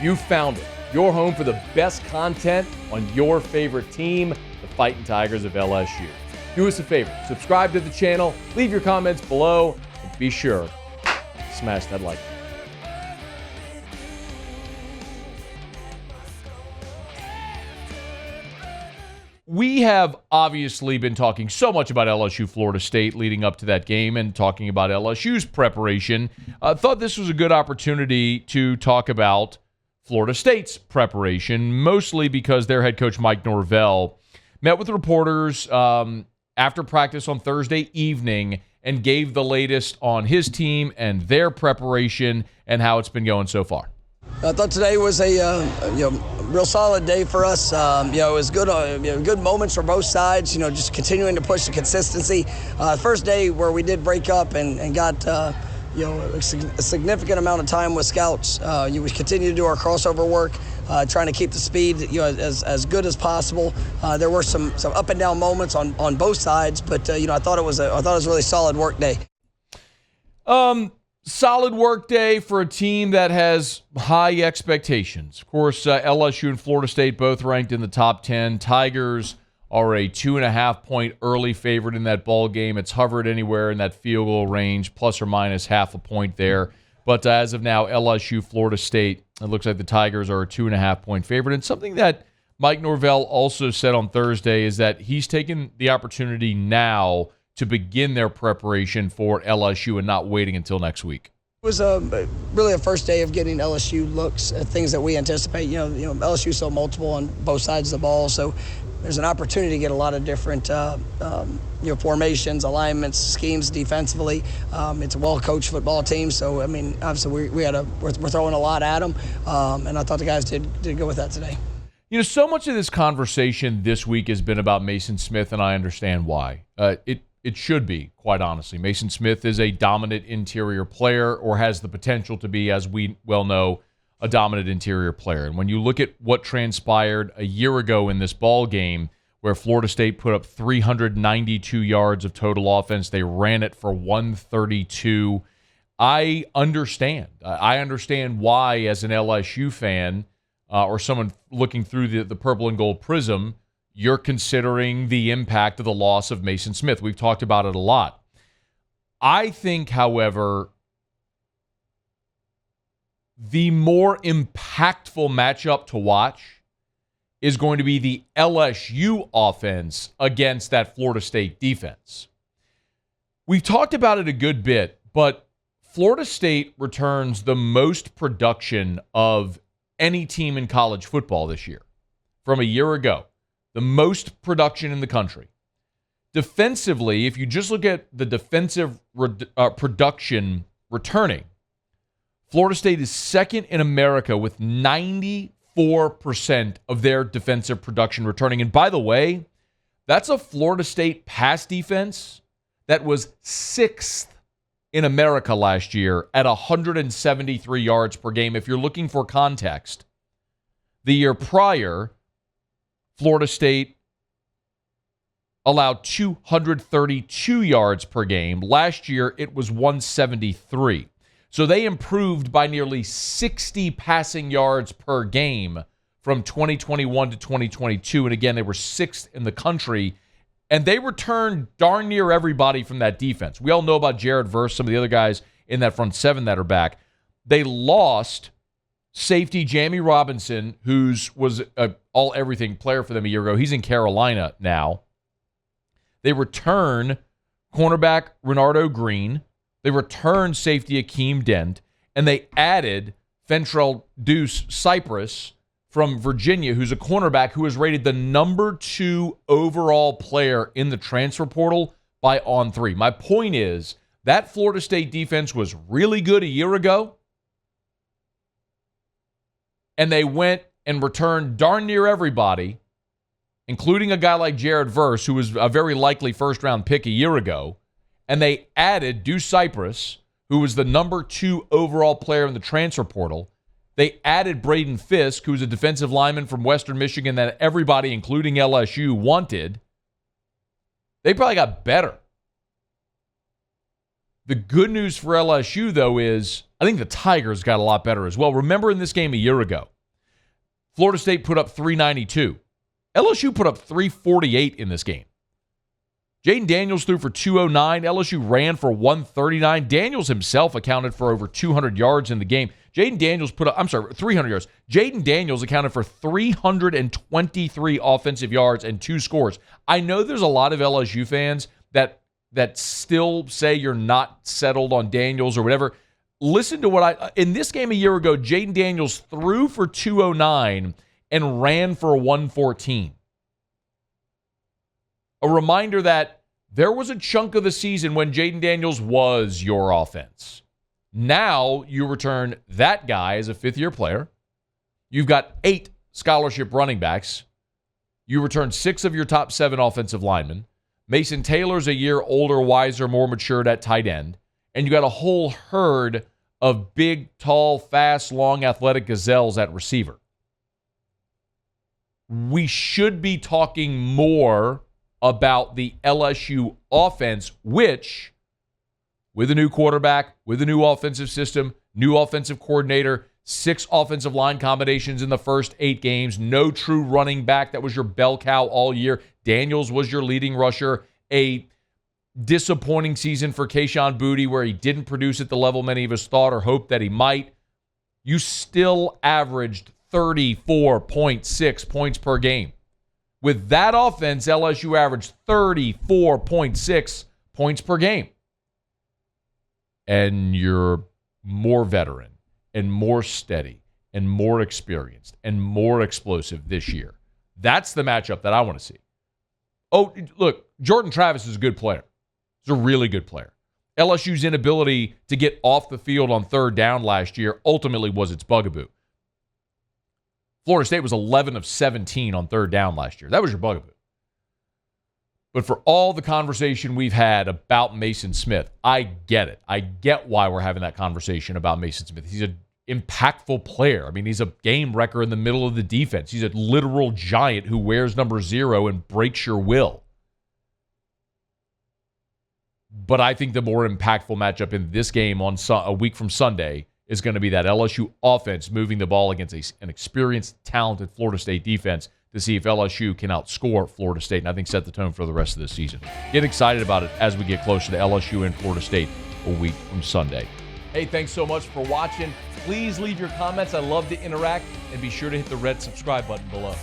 You found it. Your home for the best content on your favorite team, the Fighting Tigers of LSU. Do us a favor, subscribe to the channel, leave your comments below, and be sure to smash that like button. We have obviously been talking so much about LSU Florida State leading up to that game and talking about LSU's preparation. I thought this was a good opportunity to talk about Florida State's preparation, mostly because their head coach, Mike Norvell, met with reporters after practice on Thursday evening and gave the latest on his team and their preparation and how it's been going so far. I thought today was a real solid day for us. It was good, good moments for both sides. Just continuing to push the consistency. First day where we did break up and got a significant amount of time with scouts. We continue to do our crossover work, trying to keep the speed as good as possible. There were some up and down moments on both sides, but I thought it was a really solid work day. Solid work day for a team that has high expectations. Of course, LSU and Florida State both ranked in the top 10. Tigers are a 2.5-point early favorite in that ball game. It's hovered anywhere in that field goal range, plus or minus half a point there. But as of now, LSU, Florida State, it looks like the Tigers are a 2.5-point favorite. And something that Mike Norvell also said on Thursday is that he's taken the opportunity now to begin their preparation for LSU and not waiting until next week. It was really a first day of getting LSU looks at things that we anticipate. LSU is so multiple on both sides of the ball, so there's an opportunity to get a lot of different formations, alignments, schemes defensively. It's a well-coached football team, so obviously we're throwing a lot at them, and I thought the guys did good with that today. So much of this conversation this week has been about Mason Smith, and I understand why. It should be, quite honestly. Mason Smith is a dominant interior player, or has the potential to be, as we well know, a dominant interior player. And when you look at what transpired a year ago in this ball game, where Florida State put up 392 yards of total offense, they ran it for 132. I understand. I understand why, as an LSU fan, or someone looking through the purple and gold prism, you're considering the impact of the loss of Mason Smith. We've talked about it a lot. I think, however, the more impactful matchup to watch is going to be the LSU offense against that Florida State defense. We've talked about it a good bit, but Florida State returns the most production of any team in college football this year from a year ago. The most production in the country. Defensively, if you just look at the defensive production returning, Florida State is second in America with 94% of their defensive production returning. And by the way, that's a Florida State pass defense that was 6th in America last year at 173 yards per game. If you're looking for context, the year prior, Florida State allowed 232 yards per game. Last year, it was 173. So they improved by nearly 60 passing yards per game from 2021 to 2022. And again, they were 6th in the country. And they returned darn near everybody from that defense. We all know about Jared Verse, some of the other guys in that front seven that are back. They lost safety Jamie Robinson, was an all-everything player for them a year ago. He's in Carolina now. They return cornerback Renardo Green. They returned safety Akeem Dent. And they added Fentrell Deuce Cypress from Virginia, who's a cornerback who was rated the number 2 overall player in the transfer portal by On3. My point is, that Florida State defense was really good a year ago, and they went and returned darn near everybody, including a guy like Jared Verse, who was a very likely first-round pick a year ago, and they added Deuce Cypress, who was the number 2 overall player in the transfer portal. They added Braden Fisk, who's a defensive lineman from Western Michigan that everybody, including LSU, wanted. They probably got better. The good news for LSU, though, is I think the Tigers got a lot better as well. Remember in this game a year ago, Florida State put up 392. LSU put up 348 in this game. Jayden Daniels threw for 209. LSU ran for 139. Daniels himself accounted for over 200 yards in the game. 300 yards. Jayden Daniels accounted for 323 offensive yards and 2 scores. I know there's a lot of LSU fans that still say you're not settled on Daniels or whatever. Listen to in this game a year ago, Jayden Daniels threw for 209 and ran for 114. A reminder that there was a chunk of the season when Jayden Daniels was your offense. Now you return that guy as a fifth-year player. You've got 8 scholarship running backs. You return 6 of your top 7 offensive linemen. Mason Taylor's a year older, wiser, more matured at tight end. And you got a whole herd of big, tall, fast, long, athletic gazelles at receiver. We should be talking more about the LSU offense, which, with a new quarterback, with a new offensive system, new offensive coordinator, 6 offensive line combinations in the first 8 games, no true running back that was your bell cow all year. Daniels was your leading rusher. A disappointing season for Kayshon Boutte where he didn't produce at the level many of us thought or hoped that he might. You still averaged 34.6 points per game. With that offense, LSU averaged 34.6 points per game. And you're more veteran and more steady and more experienced and more explosive this year. That's the matchup that I want to see. Oh, look, Jordan Travis is a good player. He's a really good player. LSU's inability to get off the field on third down last year ultimately was its bugaboo. Florida State was 11 of 17 on third down last year. That was your bugaboo. But for all the conversation we've had about Mason Smith, I get it. I get why we're having that conversation about Mason Smith. He's an impactful player. I mean, he's a game wrecker in the middle of the defense. He's a literal giant who wears number 0 and breaks your will. But I think the more impactful matchup in this game on a week from Sunday is going to be that LSU offense moving the ball against an experienced, talented Florida State defense to see if LSU can outscore Florida State and I think set the tone for the rest of the season. Get excited about it as we get closer to LSU and Florida State a week from Sunday. Hey, thanks so much for watching. Please leave your comments. I love to interact, and be sure to hit the red subscribe button below.